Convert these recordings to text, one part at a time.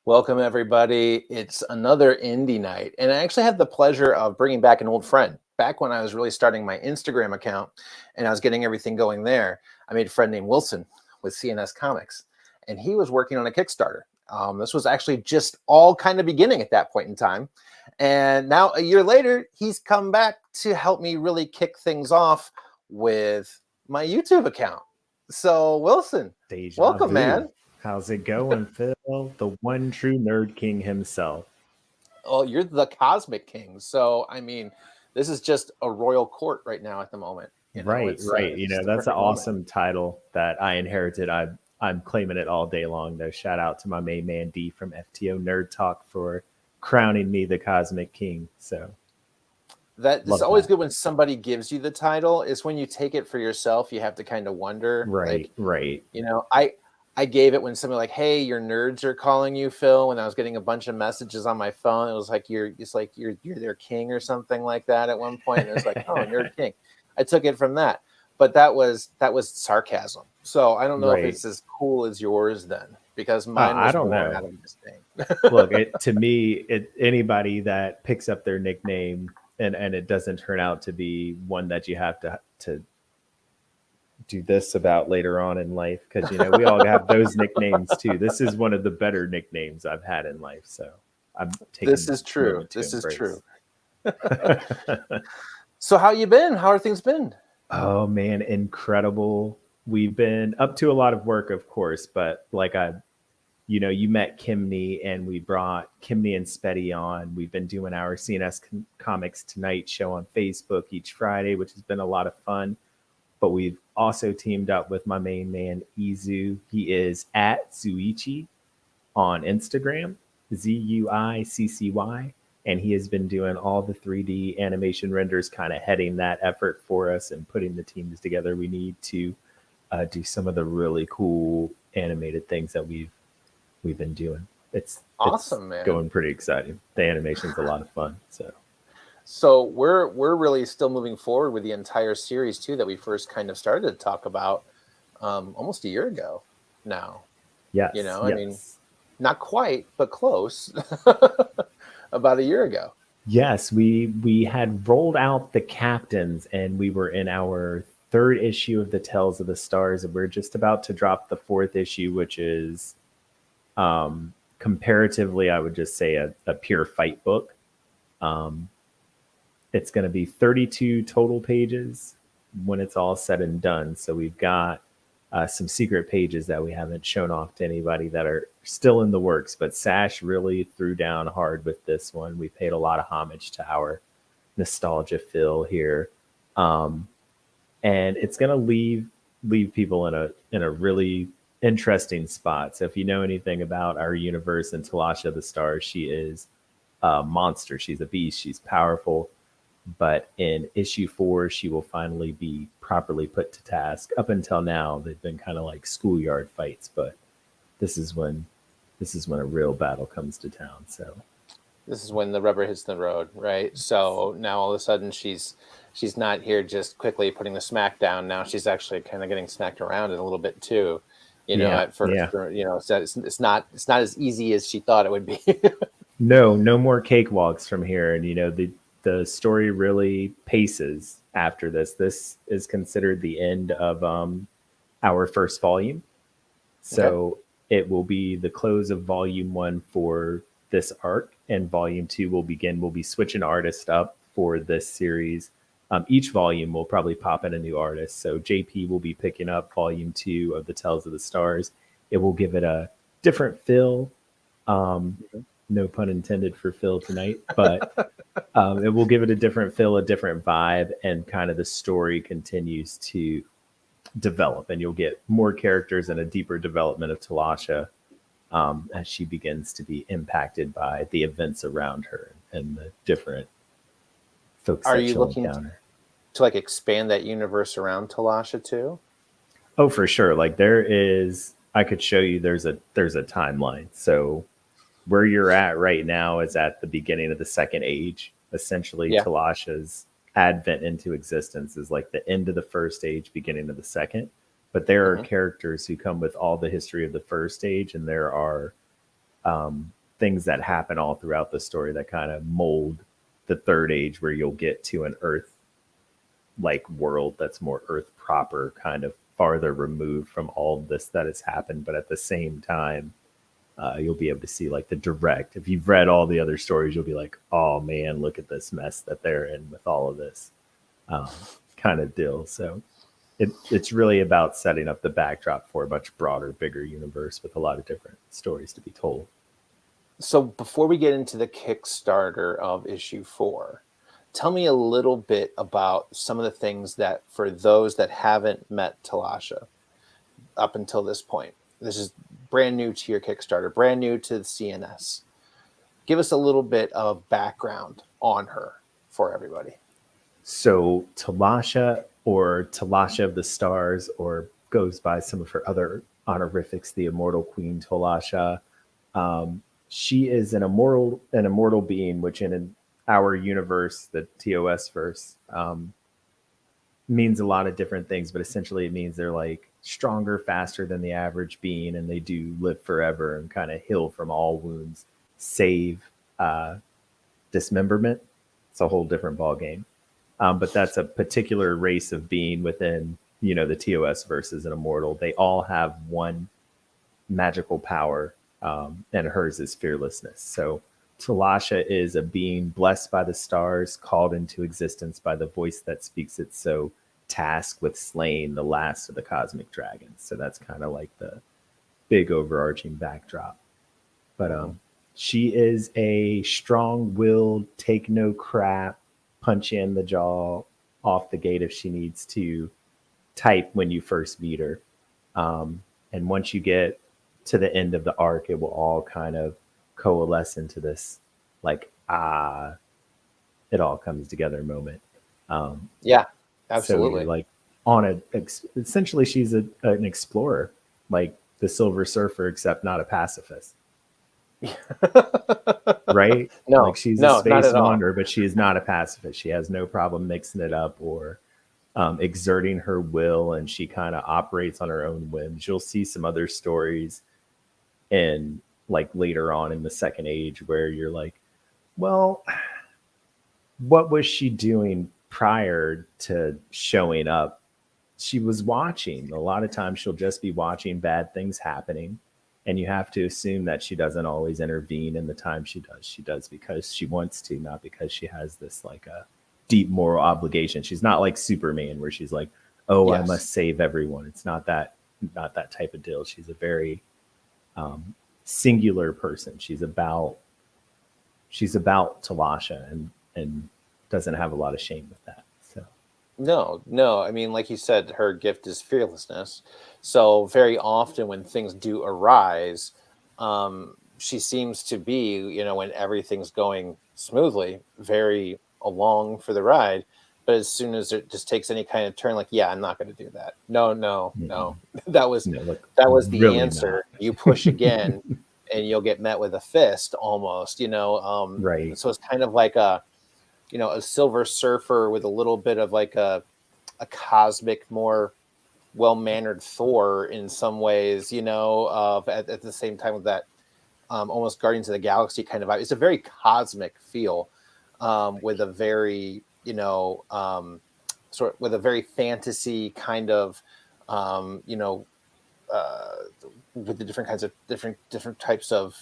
Welcome, everybody. It's another indie night. And I actually had the pleasure of bringing back an old friend. Back when I was really starting my Instagram account and I was getting everything going there, I made a friend named Wilson with CnS Comics, and he was working on a Kickstarter. This was actually just all kind of beginning at that point in time. And now, a year later, he's come back to help me really kick things off with my YouTube account. So, Wilson, Deja welcome, vu. man. How's it going, Phil? The one true nerd king himself. Oh, you're the Cosmic King. So, I mean, this is just a royal court right now at the moment. Right, right. It's just the That's an perfect moment. awesome title that I inherited. I'm claiming it all day long, though. Shout out to my main man D from FTO Nerd Talk for crowning me the Cosmic King. So It's love always that. good when somebody gives you the title. It's when you take it for yourself, you have to kind of wonder, Right, right. I gave it when somebody like, "Hey, your nerds are calling you, Phil." When I was getting a bunch of messages on my phone, it was like you're their king or something like that at one point. And it was like, "Oh, nerd king." I took it from that, but that was sarcasm. So I don't know if Right. it's as cool as yours then, because mine I was don't born out know. of disdain. Look, to me, anybody that picks up their nickname and it doesn't turn out to be one that you have to do this about later on in life, because we all have those nicknames too. This is one of the better nicknames I've had in life, so I'm taking This the is true. moment to This is embrace. true. So how you been? How are things been? Oh man, incredible. We've been up to a lot of work, of course, but you met Kimney, and we brought Kimney and Spetty on. We've been doing our CNS Comics Tonight show on Facebook each Friday, which has been a lot of fun. But we've also teamed up with my main man, Izu. He is at Zuichi on Instagram, Zuiccy. And he has been doing all the 3D animation renders, kind of heading that effort for us and putting the teams together we need to do some of the really cool animated things that we've been doing. It's Awesome, man. going pretty exciting. The animation's a lot of fun. So we're really still moving forward with the entire series too that we first kind of started to talk about almost a year ago now. Yes, I mean, yes. not quite, but close. About a year ago. Yes, we had rolled out the captains, and we were in our third issue of the Tales of the Stars, and we're just about to drop the fourth issue, which is comparatively, I would just say a pure fight book. Um, it's going to be 32 total pages when it's all said and done. So we've got some secret pages that we haven't shown off to anybody that are still in the works. But Sash really threw down hard with this one. We paid a lot of homage to our nostalgia fill here, and it's going to leave people in a really interesting spot. So if you know anything about our universe and Talasha the Stars, she is a monster. She's a beast. She's powerful. But in issue 4, she will finally be properly put to task. Up until now, they've been kind of like schoolyard fights, but this is when a real battle comes to town. So This is when the rubber hits the road, right? So now all of a sudden she's not here just quickly putting the smack down. Now she's actually kind of getting smacked around it a little bit too. yeah, At first, yeah. it's not as easy as she thought it would be. No more cakewalks from here. And the story really paces after this. This is considered the end of our first volume. Okay. So it will be the close of volume 1 for this arc, and volume 2 will begin. We'll be switching artists up for this series. Each volume will probably pop in a new artist. So JP will be picking up volume 2 of the Tales of the Stars. It will give it a different feel. No pun intended for Phil tonight, but it will give it a different feel, a different vibe, and kind of the story continues to develop, and you'll get more characters and a deeper development of Talasha as she begins to be impacted by the events around her and the different folks Are that you she'll looking encounter. to like expand that universe around Talasha too? Oh, for sure. Like there is, I could show you. There's a timeline. So where you're at right now is at the beginning of the second age. Essentially, Yeah. Talasha's advent into existence is like the end of the first age, beginning of the second. But there are Hmm. characters who come with all the history of the first age, and there are things that happen all throughout the story that kind of mold the third age, where you'll get to an Earth like world that's more Earth proper, kind of farther removed from all of this that has happened. But at the same time, you'll be able to see like the direct. If you've read all the other stories, you'll be like, oh man, look at this mess that they're in with all of this kind of deal. So it's really about setting up the backdrop for a much broader, bigger universe with a lot of different stories to be told. So before we get into the Kickstarter of issue 4, tell me a little bit about some of the things that, for those that haven't met Talasha up until this point, this is brand new to your Kickstarter, brand new to the CNS. Give us a little bit of background on her for everybody. So Talasha, or Talasha of the Stars, or goes by some of her other honorifics, the Immortal Queen Talasha. She is an immortal being, which in our universe, the TOS verse, means a lot of different things, but essentially it means they're like stronger, faster than the average being, and they do live forever and kind of heal from all wounds, save dismemberment. It's a whole different ball game. But that's a particular race of being within, the TOS versus an immortal. They all have one magical power, and hers is fearlessness. So Talasha is a being blessed by the stars, called into existence by the voice that speaks it, so tasked with slaying the last of the cosmic dragons. So that's kind of like the big overarching backdrop. But she is a strong-willed, take no crap, punch you in the jaw off the gate if she needs to type when you first meet her. And once you get to the end of the arc, it will all kind of coalesce into this like, it all comes together moment. Yeah, absolutely. So like on essentially she's an explorer, like the Silver Surfer, except not a pacifist. Right? No, like she's no, a space not wanderer, but she is not a pacifist. She has no problem mixing it up or exerting her will, and she kind of operates on her own whims. You'll see some other stories in like later on in the second age where you're like, well, what was she doing prior to showing up? She was watching. A lot of times she'll just be watching bad things happening. And you have to assume that she doesn't always intervene in the time she does. She does because she wants to, not because she has this like a deep moral obligation. She's not like Superman where she's like, oh, yes, I must save everyone. It's not that type of deal. She's a very singular person. She's about Talasha and doesn't have a lot of shame with that. So no. I mean, like you said, her gift is fearlessness. So very often when things do arise, she seems to be, when everything's going smoothly, very along for the ride. But as soon as it just takes any kind of turn, like, yeah, I'm not going to do that. No. That was the really answer. Not. You push again and you'll get met with a fist almost, right. So it's kind of like a Silver Surfer with a little bit of like a cosmic, more well-mannered Thor in some ways, at the same time with that almost Guardians of the Galaxy kind of vibe. It's a very cosmic feel with a very, with a very fantasy kind of, with the different kinds of different types of,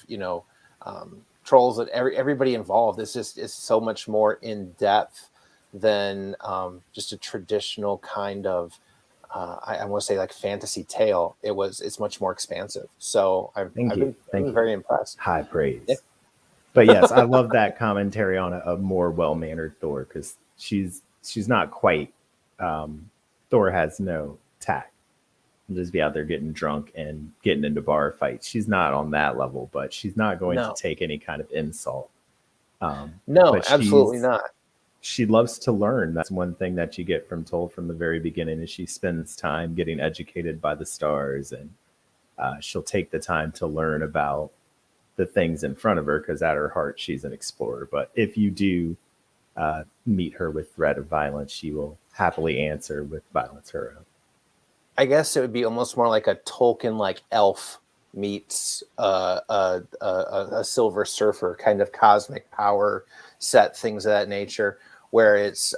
trolls that everybody involved is so much more in depth than just a traditional kind of I want to say like fantasy tale. It's much more expansive. So I've been very impressed. High praise. Yeah. But yes, I love that commentary on a more well-mannered Thor, because she's not quite Thor has no tact. She'll just be out there getting drunk and getting into bar fights. She's not on that level, but she's not going to take any kind of insult. No, absolutely not. She loves to learn. That's one thing that you get from the very beginning, is she spends time getting educated by the stars, and she'll take the time to learn about the things in front of her, because at her heart, she's an explorer. But if you do meet her with threat of violence, she will happily answer with violence her own. I guess it would be almost more like a Tolkien-like elf meets a Silver Surfer kind of cosmic power set, things of that nature, where it's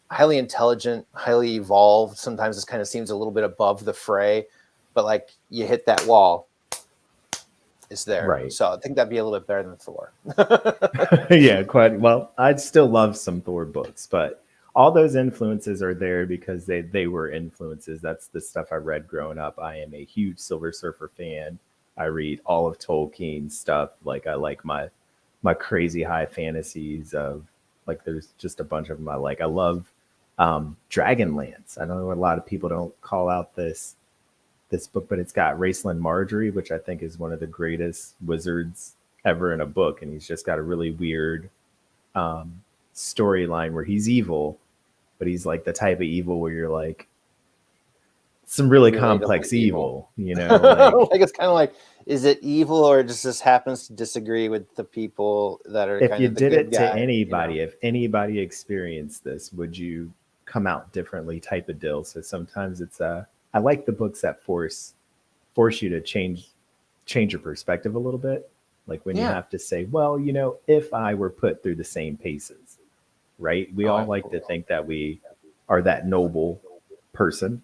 highly intelligent, highly evolved. Sometimes it kind of seems a little bit above the fray, but like you hit that wall, it's there. Right. So I think that'd be a little bit better than Thor. Yeah, quite. Well, I'd still love some Thor books, but all those influences are there because they were influences. That's the stuff I read growing up. I am a huge Silver Surfer fan. I read all of Tolkien's stuff. Like I like my crazy high fantasies of like there's just a bunch of them I like. I love Dragonlance. I know a lot of people don't call out this book, but it's got Raceland Marjorie, which I think is one of the greatest wizards ever in a book, and he's just got a really weird storyline where he's evil, but he's like the type of evil where you're like some really complex evil, you know, like, like it's kind of like, is it evil or just happens to disagree with the people that are if kind you of the did good it to guy, anybody, you know? if anybody experienced this, would you come out differently type of deal. So sometimes it's I like the books that force you to change your perspective a little bit. Like when you Yeah. have to say, well, you know, if I were put through the same paces, right? We all like to think that we are that noble person.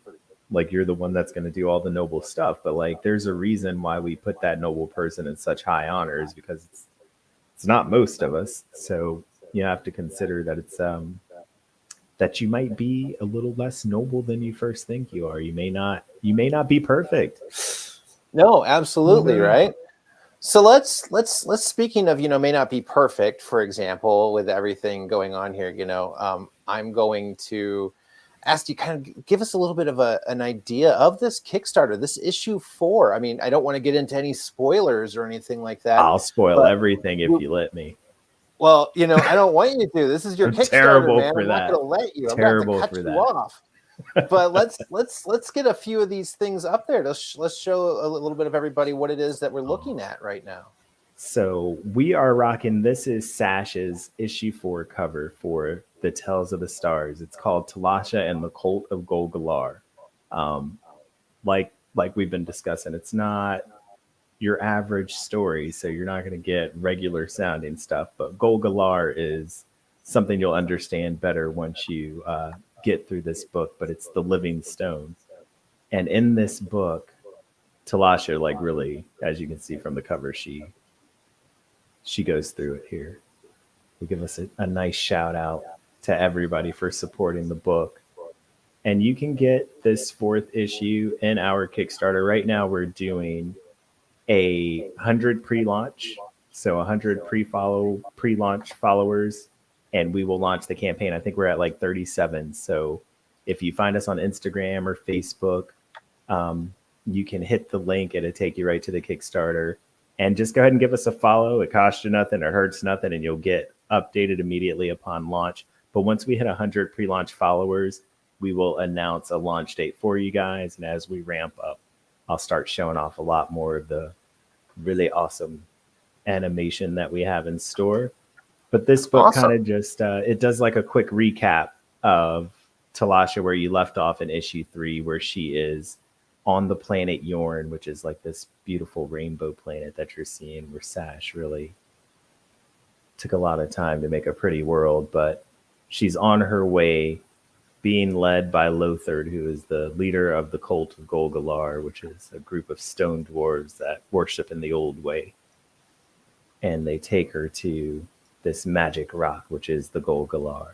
Like you're the one that's going to do all the noble stuff. But like there's a reason why we put that noble person in such high honors because it's not most of us. So you have to consider that it's that you might be a little less noble than you first think you are. You may not be perfect. No, absolutely, right? So let's speaking of, may not be perfect, for example, with everything going on here, I'm going to ask you kind of give us a little bit of an idea of this Kickstarter, this issue 4. I mean, I don't want to get into any spoilers or anything like that. I'll spoil everything if you let me. Well, I don't want you to. This is your I'm Kickstarter, terrible man. for I'm that. not going to let you. Terrible I'm going to for have to cut that. you off. But let's get a few of these things up there. Let's show a little bit of everybody what it is that we're looking at right now. So we are rocking. This is Sash's issue 4 cover for the Tales of the Stars. It's called Talasha and the Cult of Golgalar. Like we've been discussing, it's not your average story, so you're not going to get regular sounding stuff. But Golgalar is something you'll understand better once you get through this book. But it's the living stones, and in this book, Talasha, like really, as you can see from the cover, she goes through it here. We give us a nice shout out to everybody for supporting the book. And you can get this 4th issue in our Kickstarter. Right now, we're doing 100 pre-launch, so 100 pre-launch followers, and we will launch the campaign. I think we're at like 37. So if you find us on Instagram or Facebook, you can hit the link. It'll take you right to the Kickstarter. And just go ahead and give us a follow. It costs you nothing. It hurts nothing. And you'll get updated immediately upon launch. But once we hit 100 pre-launch followers, we will announce a launch date for you guys. And as we ramp up, I'll start showing off a lot more of the really awesome animation that we have in store. But this book kind of just, it does like a quick recap of Talasha where you left off in issue 3, where she is on the planet Yorn, which is like this beautiful rainbow planet that you're seeing, where Sash really took a lot of time to make a pretty world. But she's on her way, being led by Lothard, who is the leader of the cult of Golgalar, which is a group of stone dwarves that worship in the old way. And they take her to this magic rock, which is the Golgalar,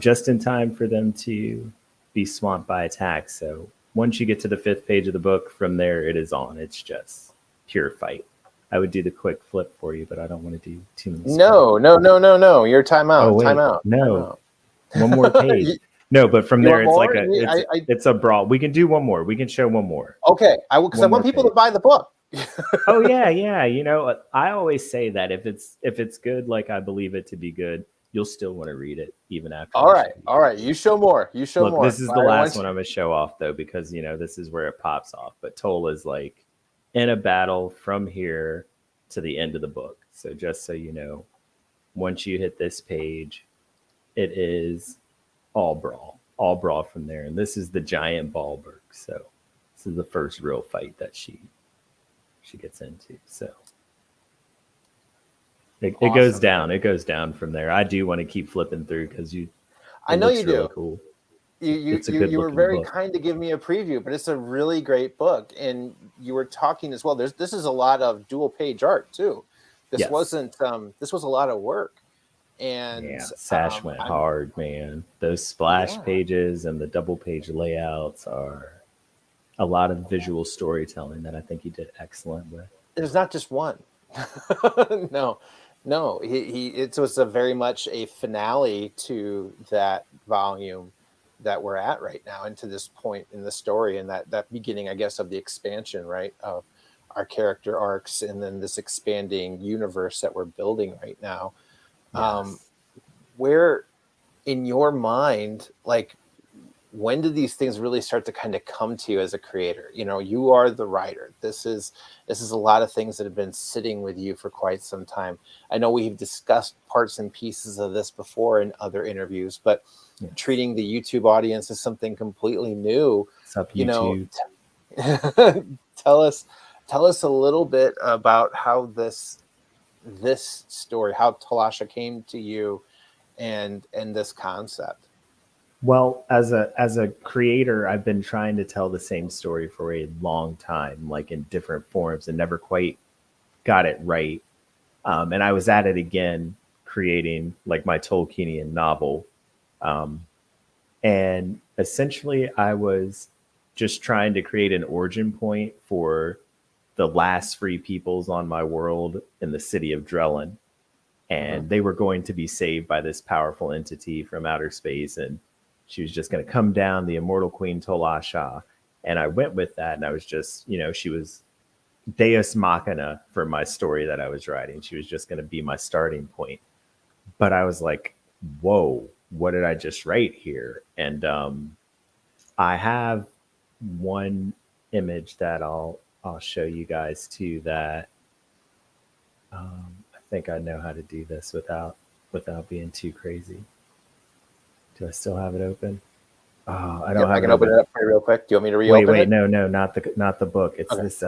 just in time for them to be swamped by attacks. So once you get to the 5th page of the book, from there it is on. It's just pure fight. I would do the quick flip for you, but I don't want to do too many. No. Your timeout. Oh, wait, timeout. No. One more page. No, but from there it's like it's a brawl. We can do one more. We can show one more. Okay, because I want people to buy the book. Oh yeah. I always say that if it's good, like I believe it to be good, you'll still want to read it even after. All right. You show more. Look, this is the last one I'm gonna show off though, because this is where it pops off. But Toll is like in a battle from here to the end of the book. So just so you know, once you hit this page, it is all brawl from there. And this is the giant Ballberg. So this is the first real fight that she she gets into. So it Awesome. goes down. It goes down from there. I do want to keep flipping through because it I know looks you really do. cool. You It's a good were looking very book. kind to give me a preview, but it's a really great book. And you were talking as well. This is a lot of dual page art too. This Yes. wasn't this was a lot of work. And Yeah, Sash went hard, man. Those splash pages and the double page layouts are a lot of visual storytelling that I think he did excellent with. there's not just one. No, it was a very much a finale to that volume that we're at right now, and to this point in the story, and that beginning, I guess, of the expansion, right, of our character arcs, and then this expanding universe that we're building right now. Yes. Where in your mind, like, when do these things really start to kind of come to you as a creator? You are the writer. This is a lot of things that have been sitting with you for quite some time. I know we've discussed parts and pieces of this before in other interviews, but Yes. treating the YouTube audience as something completely new. What's up, YouTube? Tell us a little bit about how this story, how Talasha came to you, and this concept. Well, as a creator, I've been trying to tell the same story for a long time, like in different forms, and never quite got it right. And I was at it again, creating like my Tolkienian novel. And essentially, I was just trying to create an origin point for the last free peoples on my world in the city of Drellin. And they were going to be saved by this powerful entity from outer space. And she was just going to come down, the immortal Queen Tolasha. And I went with that. And I was just, she was Deus Machina for my story that I was writing. She was just going to be my starting point. But I was like, whoa, what did I just write here? And I have one image that I'll show you guys too, that I think I know how to do this without being too crazy. Do I still have it open? Oh, I don't have I can open it up for you real quick. Do you want me to reopen it? Wait, no, not the book. It's Okay. this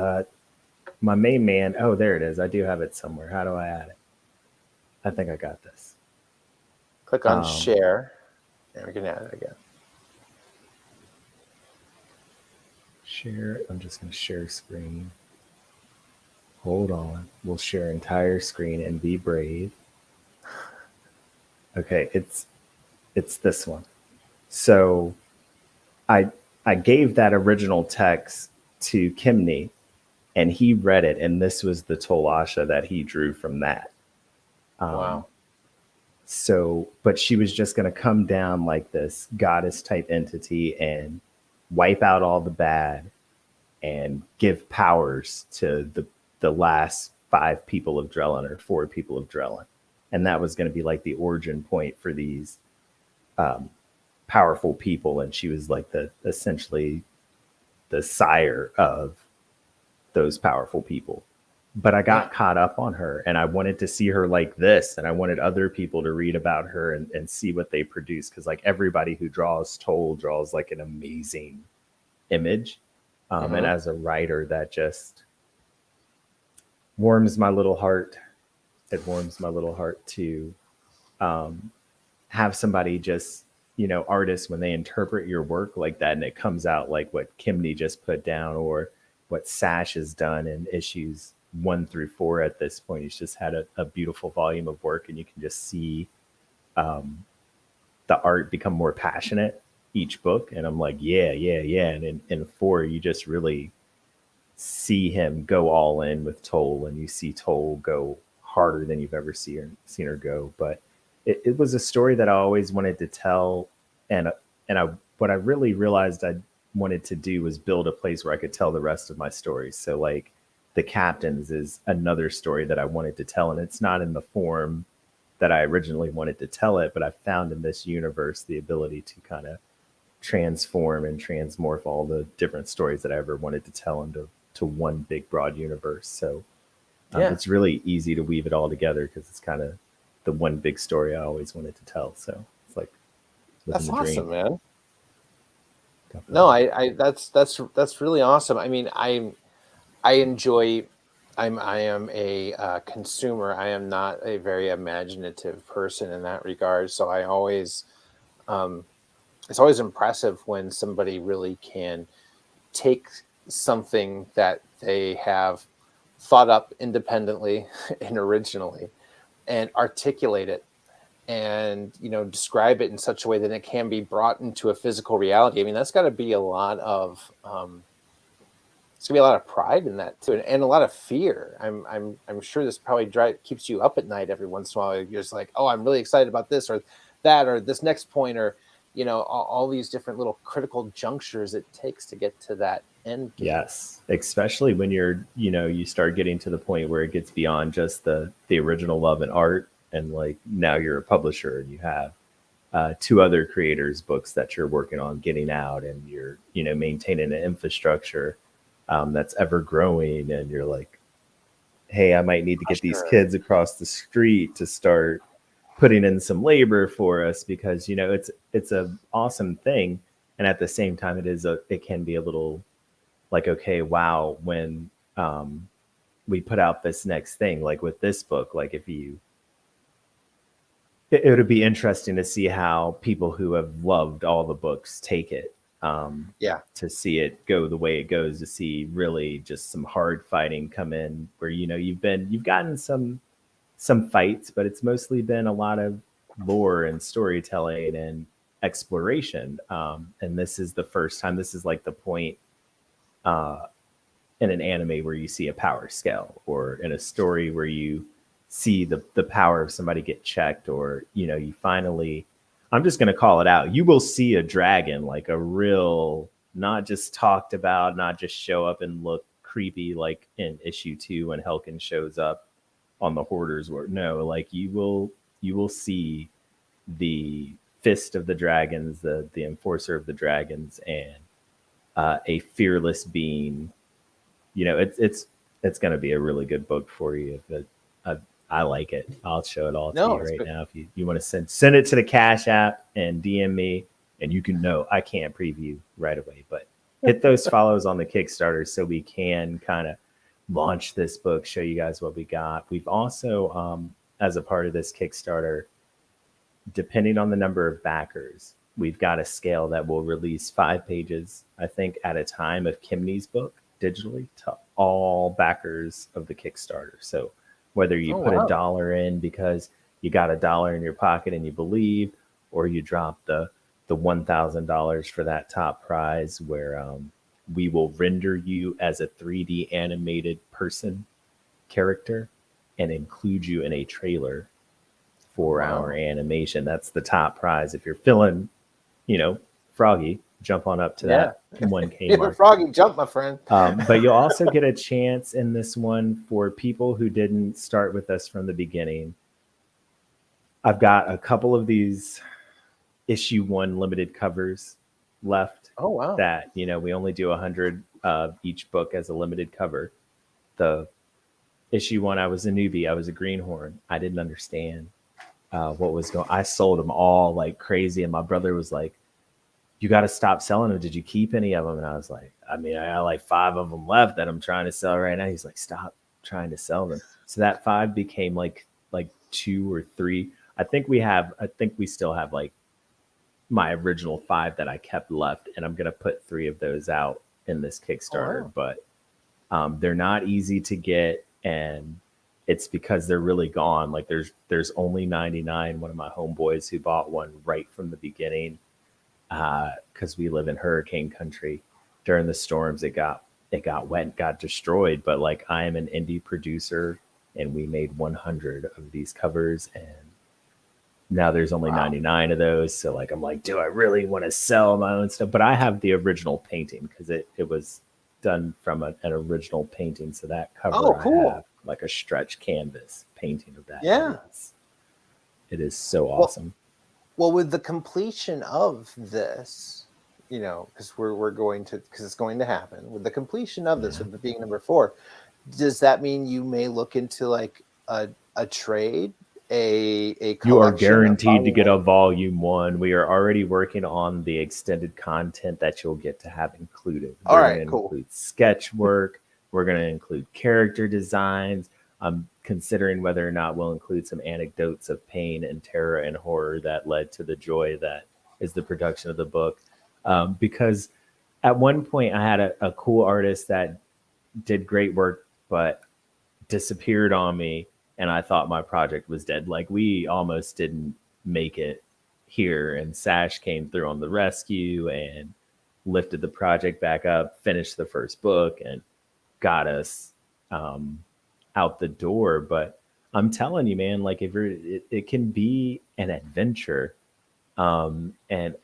my main man. Oh, there it is. I do have it somewhere. How do I add it? I think I got this. Click on share, and we can add it again. Share. I'm just going to share screen. Hold on. We'll share entire screen and be brave. Okay, it's this one. So I gave that original text to Kimney, and he read it, and this was the Tolasha that he drew from that. Wow. So, but she was just going to come down like this goddess type entity and wipe out all the bad and give powers to the last 5 people of Drellin, or 4 people of Drellin. And that was going to be like the origin point for these powerful people. And she was like essentially the sire of those powerful people. But I got caught up on her, and I wanted to see her like this, and I wanted other people to read about her and see what they produce, because like everybody who draws Toll draws like an amazing image. And as a writer, that just warms my little heart. It warms my little heart to have somebody just, artists, when they interpret your work like that, and it comes out like what Kimney just put down, or what Sash has done in issues 1 through 4 at this point. He's just had a beautiful volume of work, and you can just see the art become more passionate each book. And I'm like, yeah. And in 4, you just really see him go all in with Toll, and you see Toll go harder than you've ever seen her go. But it was a story that I always wanted to tell, and what I really realized I wanted to do was build a place where I could tell the rest of my stories. So like the Captains is another story that I wanted to tell, and it's not in the form that I originally wanted to tell it, but I found in this universe the ability to kind of transform and transmorph all the different stories that I ever wanted to tell into one big broad universe. So it's really easy to weave it all together, because it's kind of the one big story I always wanted to tell. So it's like That's awesome, man. Definitely. No, I that's really awesome. I mean, I enjoy I am a consumer. I am not a very imaginative person in that regard. So I always, um, it's always impressive when somebody really can take something that they have thought up independently and originally and articulate it and describe it in such a way that it can be brought into a physical reality. I mean, that's got to be a lot of it's gonna be a lot of pride in that too, and a lot of fear. I'm sure this probably keeps you up at night every once in a while. You're just like, oh, I'm really excited about this or that or this next point, or all these different little critical junctures it takes to get to that end game. Yes, especially when you start getting to the point where it gets beyond just the original love and art, and like now you're a publisher and you have two other creators' books that you're working on getting out, and you're maintaining an infrastructure that's ever growing, and you're like, hey, I might need to get these kids across the street to start putting in some labor for us, because it's a awesome thing, and at the same time it can be a little like, okay, wow, when we put out this next thing, like with this book, like it would be interesting to see how people who have loved all the books take it. To see it go the way it goes, to see really just some hard fighting come in where you've gotten some fights, but it's mostly been a lot of lore and storytelling and exploration. And this is the first time, this is like the point in an anime where you see a power scale, or in a story where you see the power of somebody get checked, or you finally, I'm just going to call it out, you will see a dragon, like a real, not just talked about, not just show up and look creepy like in issue 2 when Helkin shows up on the Hoarders War. No, like you will see the fist of the dragons, the enforcer of the dragons, and a fearless being. It's going to be a really good book for you. I like it. I'll show it all to you right now. If you want to send it to the Cash App and DM me, and you can know I can't preview right away, but hit those follows on the Kickstarter so we can kind of launch this book, show you guys what we got. We've also, as a part of this Kickstarter, depending on the number of backers, we've got a scale that will release 5 pages, I think, at a time of Kimney's book digitally to all backers of the Kickstarter. So whether you put $1 in because you got $1 in your pocket and you believe, or you drop the $1,000 for that top prize, where we will render you as a 3D animated person character and include you in a trailer for our animation. That's the top prize. If you're feeling, froggy, jump on up to that 1K mark. Froggy, jump, my friend. But you'll also get a chance in this one for people who didn't start with us from the beginning. I've got a couple of these issue 1 limited covers left. Oh, wow. That, we only do 100 of each book as a limited cover. The issue 1, I was a newbie. I was a greenhorn. I didn't understand what was going on. I sold them all like crazy. And my brother was like, you got to stop selling them. Did you keep any of them? And I was like, I got like 5 of them left that I'm trying to sell right now. He's like, stop trying to sell them. So that 5 became like 2 or 3. I think we still have like my original 5 that I kept left. And I'm going to put 3 of those out in this Kickstarter, but they're not easy to get. And it's because they're really gone. Like there's only 99. One of my homeboys who bought one right from the beginning, because we live in hurricane country. During the storms, it got wet, got destroyed. But like, I am an indie producer, and we made 100 of these covers, and now there's only 99 of those. So like, I'm like, do I really want to sell my own stuff? But I have the original painting because it was done from an original painting. So that cover, cool. I have like a stretch canvas painting of that. Yeah, it is so awesome. Well, with the completion of this, because it's going to happen. With the completion of this, with it being number 4, does that mean you may look into like a trade, a collection? You are guaranteed to get a volume 1. We are already working on the extended content that you'll get to have included. All right, cool. Include sketch work, We're going to include character designs. I'm considering whether or not we'll include some anecdotes of pain and terror and horror that led to the joy that is the production of the book. Because at one point I had a cool artist that did great work, but disappeared on me, and I thought my project was dead. Like, we almost didn't make it here, and Sash came through on the rescue and lifted the project back up, finished the first book, and got us out the door. But I'm telling you, man, like, if it can be an adventure, and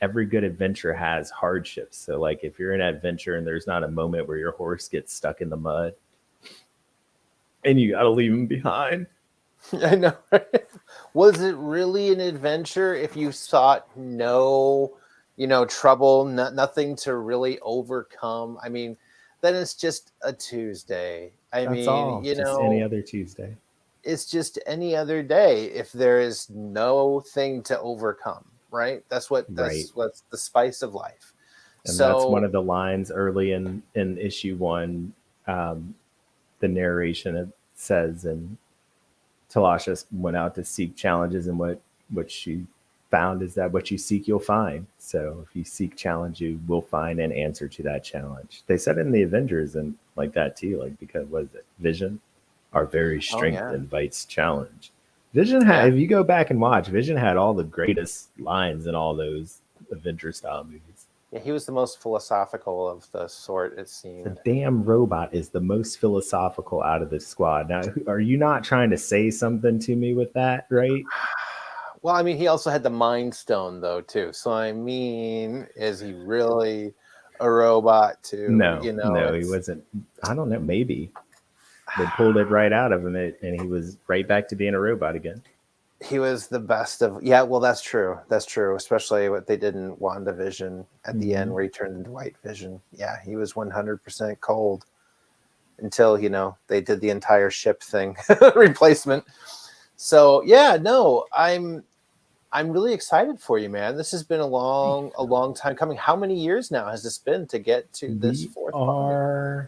every good adventure has hardships. So, like, if you're in an adventure and there's not a moment where your horse gets stuck in the mud and you got to leave him behind. I know. Right? Was it really an adventure if you sought no, trouble, nothing to really overcome? I mean, then it's just a Tuesday. That's all. Just any other Tuesday. It's just any other day if there is no thing to overcome, right? That's what's the spice of life. And that's one of the lines early in issue 1. The narration says, and Talasha went out to seek challenges, and what she found is that what you seek, you'll find. So if you seek challenge, you will find an answer to that challenge. They said in the Avengers and like that too, like, because what is it? Vision, our very strength invites challenge. Vision had, if you go back and watch, Vision had all the greatest lines in all those Avenger style movies. Yeah, he was the most philosophical of the sort, it seemed. The damn robot is the most philosophical out of this squad. Now, are you not trying to say something to me with that, right? Well, I mean, he also had the Mind Stone, though, too. So, I mean, is he really a robot, too? No, no, he wasn't. I don't know. Maybe they pulled it right out of him, and he was right back to being a robot again. He was the best of, well, that's true. That's true. Especially what they did in WandaVision at the end, where he turned into White Vision. Yeah, he was 100% cold until, they did the entire ship thing replacement. So yeah, no, I'm really excited for you, man. This has been a long time coming. How many years now has this been to get to this fourth volume?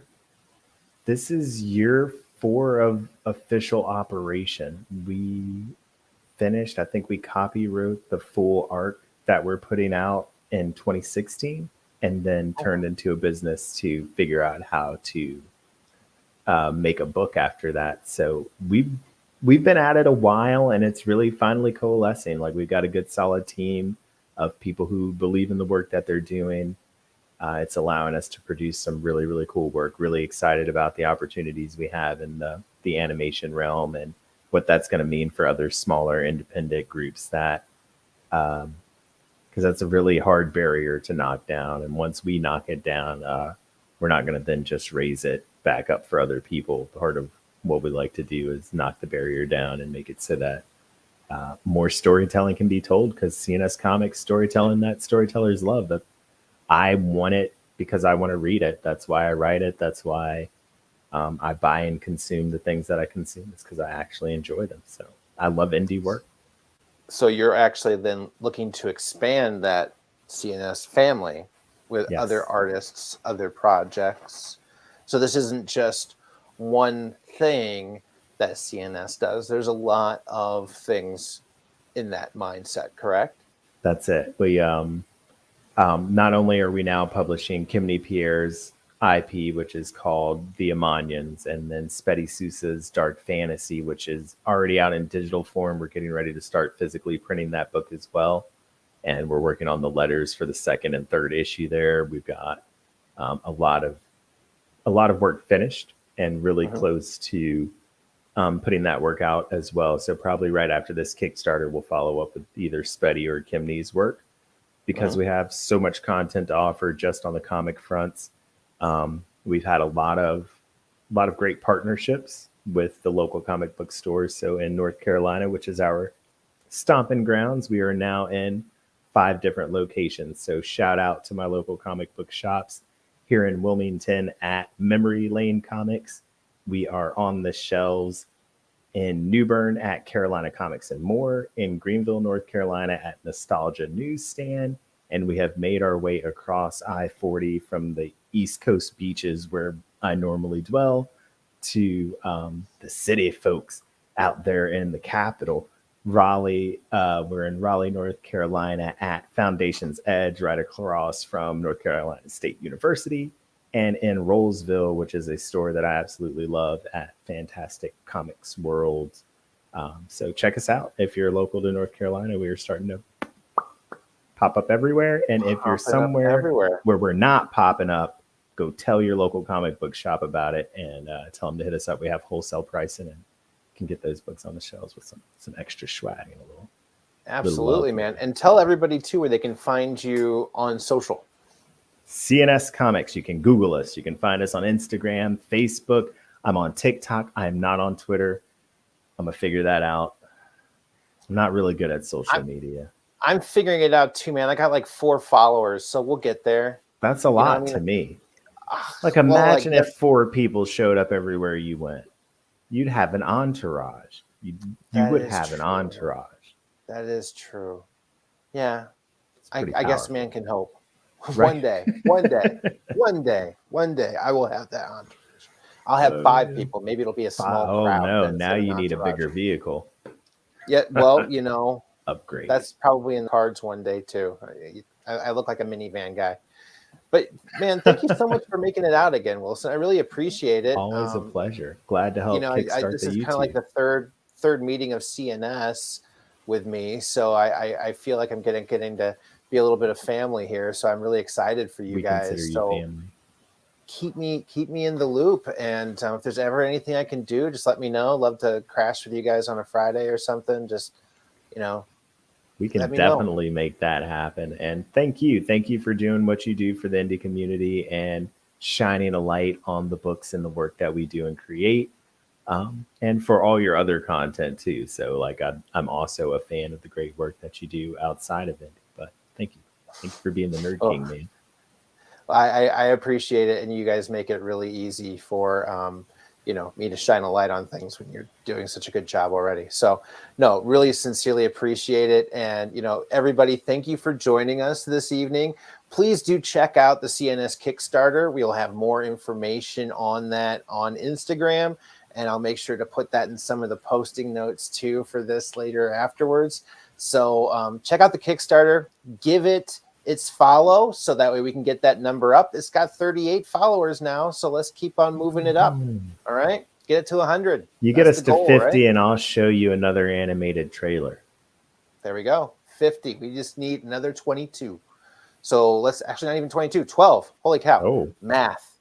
This is year 4 of official operation. We finished, I think we copywrote the full arc that we're putting out in 2016, and then turned into a business to figure out how to make a book after that. So we've been at it a while, and it's really finally coalescing. Like, we've got a good solid team of people who believe in the work that they're doing. It's allowing us to produce some really, really cool work. Really excited about the opportunities we have in the animation realm, and what that's going to mean for other smaller independent groups, that because that's a really hard barrier to knock down. And once we knock it down, we're not going to then just raise it back up for other people. Part of what we like to do is knock the barrier down and make it so that more storytelling can be told, because CnS Comics storytelling that storytellers love. That I want it because I want to read it. That's why I write it. That's why I buy and consume the things that I consume, is because I actually enjoy them. So I love indie work. So you're actually then looking to expand that CnS family with other artists, other projects. So this isn't just one thing that CnS does. There's a lot of things in that mindset, correct? That's it. We not only are we now publishing Kimney Pierre's IP, which is called The Amanians, and then Spetty Sousa's Dark Fantasy, which is already out in digital form. We're getting ready to start physically printing that book as well, and we're working on the letters for the 2nd and 3rd issue there. We've got a lot of work finished, and really close to putting that work out as well. So probably right after this Kickstarter, we'll follow up with either Spetty or Kimney's work, because we have so much content to offer just on the comic fronts. We've had a lot of great partnerships with the local comic book stores. So in North Carolina, which is our stomping grounds, we are now in 5 different locations. So shout out to my local comic book shops here in Wilmington at Memory Lane Comics. We are on the shelves in New Bern at Carolina Comics and More, in Greenville, North Carolina at Nostalgia Newsstand, and we have made our way across I-40 from the East Coast beaches, where I normally dwell, to the city folks out there in the capital, Raleigh. We're in Raleigh, North Carolina at Foundation's Edge, right across from North Carolina State University, and in Rollsville, which is a store that I absolutely love, at Fantastic Comics World. So check us out if you're local to North Carolina. We are starting to pop up everywhere. And if you're somewhere where we're not popping up, go tell your local comic book shop about it and tell them to hit us up. We have wholesale pricing and can get those books on the shelves with some extra swag and a little. Absolutely, man. And tell everybody too where they can find you on social. CnS Comics. You can Google us. You can find us on Instagram, Facebook. I'm on TikTok. I'm not on Twitter. I'm gonna figure that out. I'm not really good at social media. I'm figuring it out too, man. I got like 4 followers, so we'll get there. That's a lot to me. Like, imagine if 4 people showed up everywhere you went. You'd have an entourage. You would have an entourage. That is true. Yeah. I guess man can hope. Right. One day, I will have that entourage. I'll have 5 people. Maybe it'll be a small crowd. Oh, no. Now you need a bigger vehicle. Yeah, well, upgrade. That's probably in the cards one day too. I look like a minivan guy. But man, thank you so much for making it out again, Wilson. I really appreciate it. Always a pleasure. Glad to help kickstart this the is YouTube. kind of like the third meeting of CNS with me, so I feel like I'm getting to be a little bit of family here. So I'm really excited for you guys. Consider you so family. Keep me in the loop, and if there's ever anything I can do, just let me know. Love to crash with you guys on a Friday or something. Just we can definitely make that happen. And thank you for doing what you do for the indie community and shining a light on the books and the work that we do and create, and for all your other content too. So like I'm also a fan of the great work that you do outside of it. But thank you for being the Nerd King, man. I appreciate it, and you guys make it really easy for me to shine a light on things when you're doing such a good job already. So no, really sincerely appreciate it. And everybody, thank you for joining us this evening. Please do check out the CNS Kickstarter. We'll have more information on that on Instagram, and I'll make sure to put that in some of the posting notes too for this later afterwards. So check out the Kickstarter, give it its follow, so that way we can get that number up. It's got 38 followers now, so let's keep on moving it up. All right, get it to 100. You get us to 50, right? And I'll show you another animated trailer. There we go. 50. We just need another 22. So let's actually not even 22, 12. Holy cow. Oh. Math.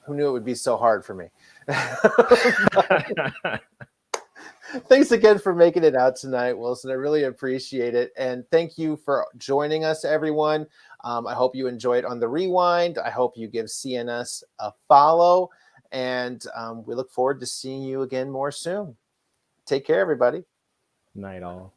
Who knew it would be so hard for me? Thanks again for making it out tonight, Wilson. I really appreciate it. And thank you for joining us, everyone. I hope you enjoyed on the rewind. I hope you give CNS a follow. And we look forward to seeing you again more soon. Take care, everybody. Night all.